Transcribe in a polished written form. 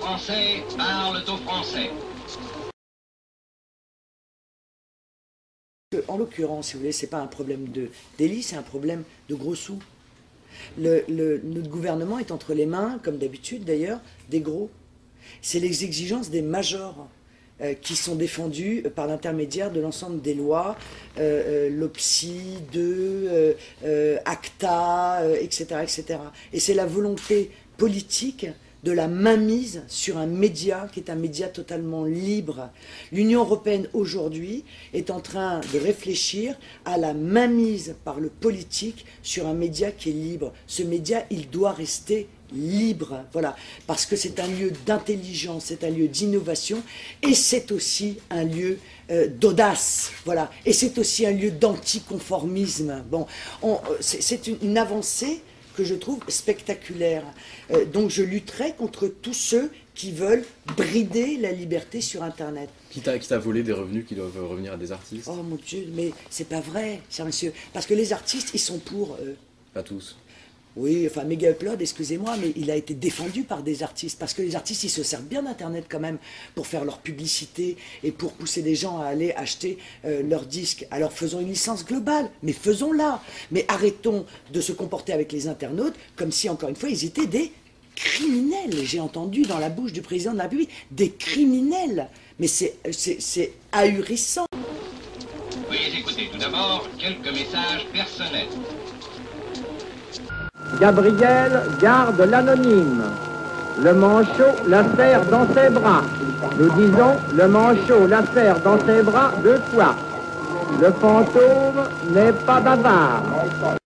Français parlent aux Français. En l'occurrence, si vous voulez, c'est pas un problème de délit, c'est un problème de gros sous. Notre gouvernement est entre les mains, comme d'habitude d'ailleurs, des gros. C'est les exigences des majors qui sont défendues par l'intermédiaire de l'ensemble des lois, l'OPSI 2, ACTA, etc., etc. Et c'est la volonté politique de la mainmise sur un média qui est un média totalement libre. L'Union européenne aujourd'hui est en train de réfléchir à la mainmise par le politique sur un média qui est libre. Ce média, il doit rester libre, voilà, parce que c'est un lieu d'intelligence, c'est un lieu d'innovation et c'est aussi un lieu d'audace, voilà, et c'est aussi un lieu d'anticonformisme. Bon, c'est une avancée que je trouve spectaculaire. Donc je lutterai contre tous ceux qui veulent brider la liberté sur Internet. Qui t'a volé des revenus qui doivent revenir à des artistes? Oh mon Dieu, mais c'est pas vrai, cher monsieur. Parce que les artistes, ils sont pour... Pas tous. Oui, enfin, Mega Upload, excusez-moi, mais il a été défendu par des artistes. Parce que les artistes, ils se servent bien d'Internet quand même pour faire leur publicité et pour pousser les gens à aller acheter leurs disques. Alors faisons une licence globale, mais faisons-la. Mais arrêtons de se comporter avec les internautes comme si, encore une fois, ils étaient des criminels. J'ai entendu dans la bouche du président de la République, des criminels. Mais c'est ahurissant. Veuillez écouter tout d'abord quelques messages personnels. Gabriel garde l'anonyme. Le manchot la serre dans ses bras. Nous disons, le manchot la serre dans ses bras 2 fois. Le fantôme n'est pas bavard.